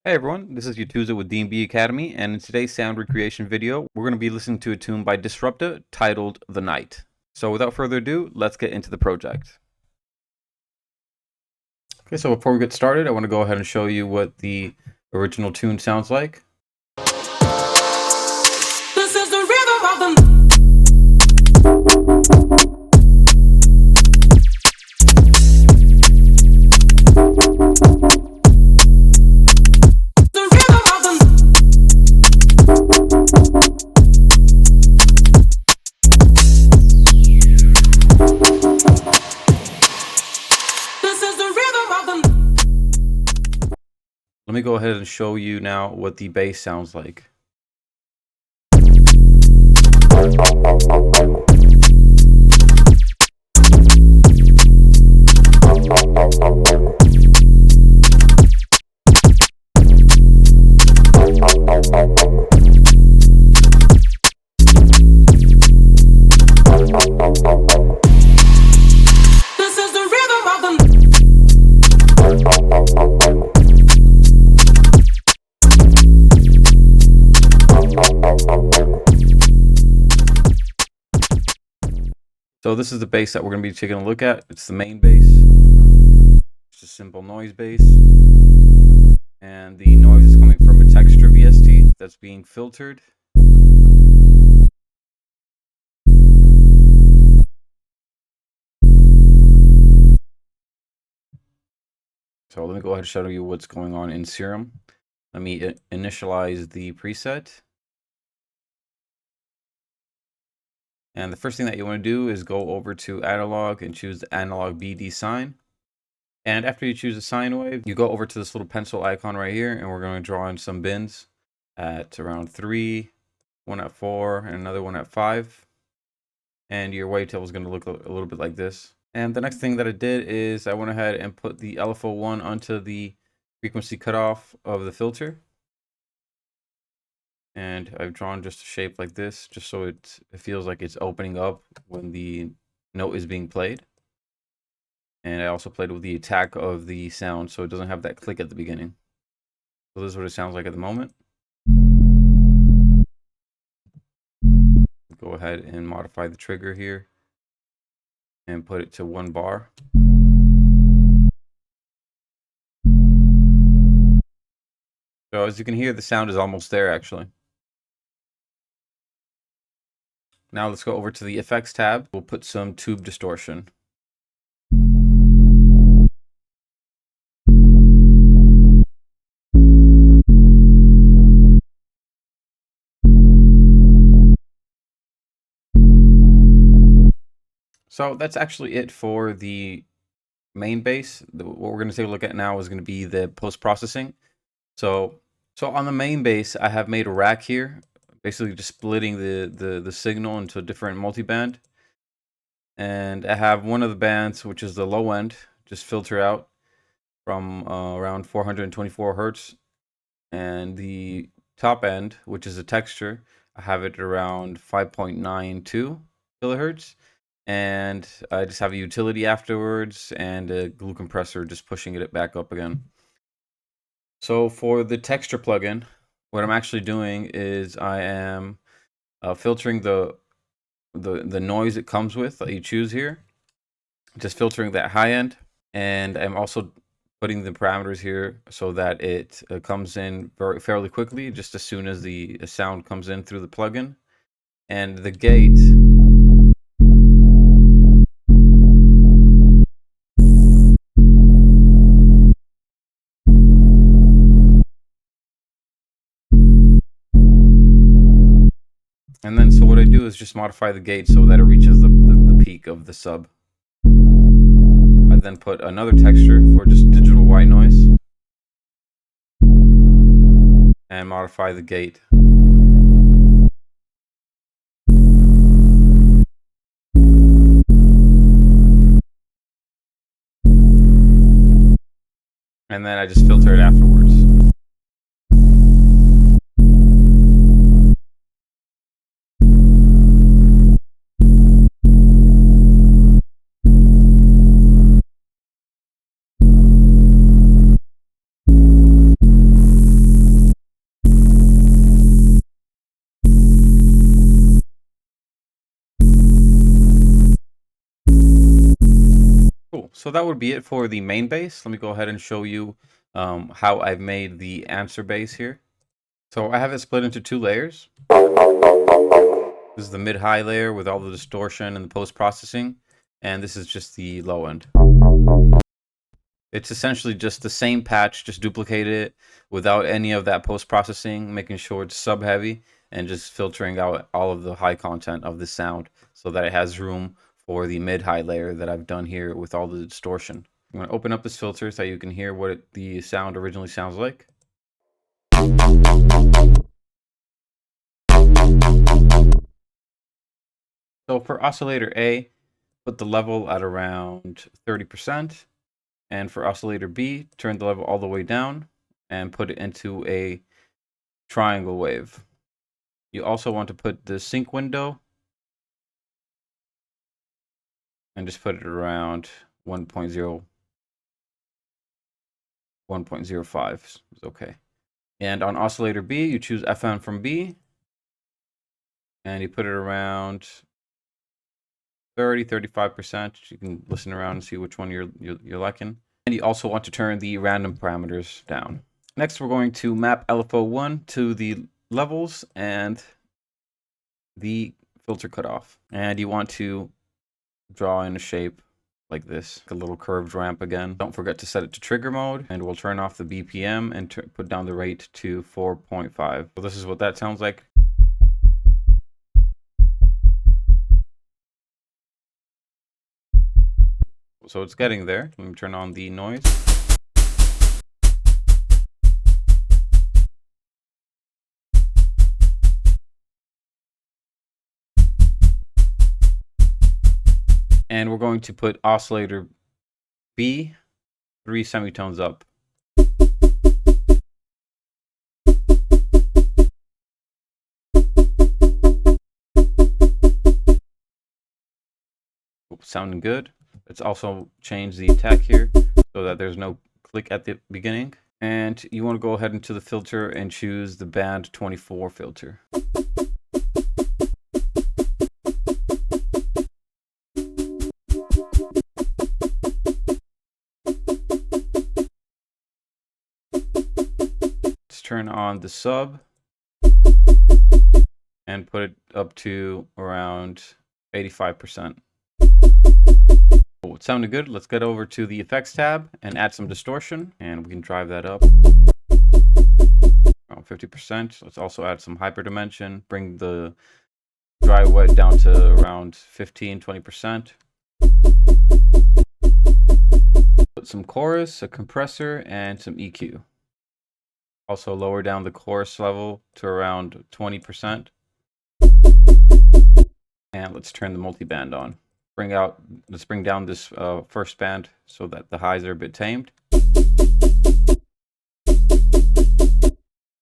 Hey everyone, this is Yatuza with DNB Academy, and in today's sound recreation video, we're going to be listening to a tune by Disrupta titled The Night. So without further ado, let's get into the project. Okay, so before we get started, I want to go ahead and show you what the original tune sounds like. This is the rhythm of the Let me go ahead and show you now what the bass sounds like. So this is the bass that we're going to be taking a look at. It's the main bass. It's just simple noise bass. And the noise is coming from a texture VST that's being filtered. So let me go ahead and show you what's going on in Serum. Let me initialize the preset. And the first thing that you want to do is go over to analog and choose the analog BD sign. And after you choose a sine wave, you go over to this little pencil icon right here, and we're going to draw in some bins at around 3, one at 4, and another one at 5. And your wavetable is going to look a little bit like this. And the next thing that I did is I went ahead and put the LFO1 onto the frequency cutoff of the filter. And I've drawn just a shape like this, just so it feels like it's opening up when the note is being played. And I also played with the attack of the sound, so it doesn't have that click at the beginning. So this is what it sounds like at the moment. Go ahead and modify the trigger here and put it to 1 bar. So as you can hear, the sound is almost there actually. Now let's go over to the effects tab. We'll put some tube distortion. So that's actually it for the main bass. What we're going to take a look at now is going to be the post-processing. So on the main bass, I have made a rack here, basically just splitting the signal into a different multiband. And I have one of the bands, which is the low end, just filter out from around 424 hertz. And the top end, which is a texture, I have it around 5.92 kilohertz. And I just have a utility afterwards and a glue compressor just pushing it back up again. So for the texture plugin, what I'm actually doing is I am filtering the noise it comes with that you choose here, just filtering that high end, and I'm also putting the parameters here so that it comes in fairly quickly, just as soon as the sound comes in through the plugin. And the gate, and then so what I do is just modify the gate so that it reaches the peak of the sub. I then put another texture for just digital white noise and modify the gate. And then I just filter it afterwards. so that would be it for the main bass. Let me go ahead and show you how I've made the answer bass here. So I have it split into 2 layers. This is the mid-high layer with all the distortion and the post-processing, and this is just the low end. It's essentially just the same patch, just duplicated it without any of that post-processing, making sure it's sub-heavy and just filtering out all of the high content of the sound so that it has room for the mid-high layer that I've done here with all the distortion. I'm going to open up this filter so you can hear what the sound originally sounds like. So for oscillator A, put the level at around 30%. And for oscillator B, turn the level all the way down and put it into a triangle wave. You also want to put the sync window and just put it around 1.0, 1.05 is okay. And on oscillator B, you choose FM from B and you put it around 35%. You can listen around and see which one you're liking. And you also want to turn the random parameters down. Next, we're going to map LFO1 to the levels and the filter cutoff. And you want to draw in a shape like this, a little curved ramp again. Don't forget to set it to trigger mode, and we'll turn off the BPM and put down the rate to 4.5. So this is what that sounds like. So it's getting there. Let me turn on the noise. And we're going to put oscillator B 3 semitones up. Sounding good. Let's also change the attack here so that there's no click at the beginning. And you want to go ahead into the filter and choose the band 24 filter. Let's turn on the sub and put it up to around 85%. It sounded good. Let's get over to the effects tab and add some distortion, and we can drive that up around 50%. Let's also add some hyperdimension, bring the dry wet down to around 15-20%. Put some chorus, a compressor, and some EQ. Also lower down the chorus level to around 20%. And let's turn the multiband on. Let's bring down this first band so that the highs are a bit tamed. Okay,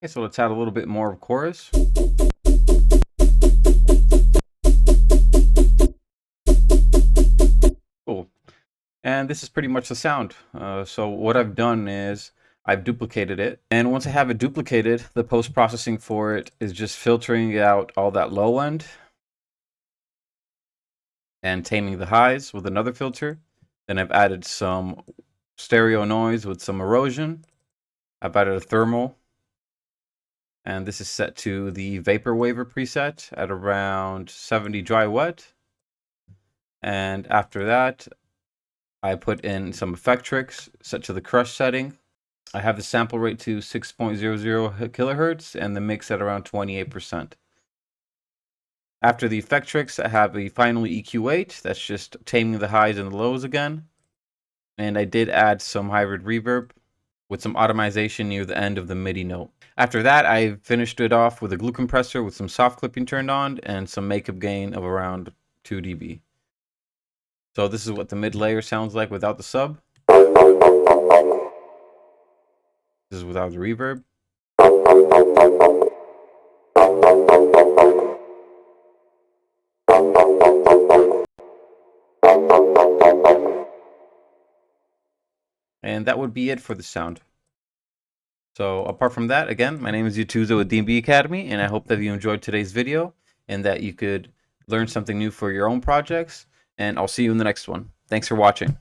so let's add a little bit more of chorus. Cool. And this is pretty much the sound. So what I've done is I've duplicated it. And once I have it duplicated, the post-processing for it is just filtering out all that low end and taming the highs with another filter. Then I've added some stereo noise with some erosion. I've added a thermal. And this is set to the vapor waver preset at around 70 dry wet. And after that, I put in some effect tricks set to the crush setting. I have the sample rate to 6.00 kilohertz and the mix at around 28%. After the effect tricks, I have a final EQ8 that's just taming the highs and the lows again. And I did add some hybrid reverb with some automation near the end of the MIDI note. After that, I finished it off with a glue compressor with some soft clipping turned on and some makeup gain of around 2 dB. So this is what the mid layer sounds like without the sub. This is without the reverb. And that would be it for the sound. So apart from that, again, my name is Yatuza with DNB Academy, and I hope that you enjoyed today's video and that you could learn something new for your own projects. And I'll see you in the next one. Thanks for watching.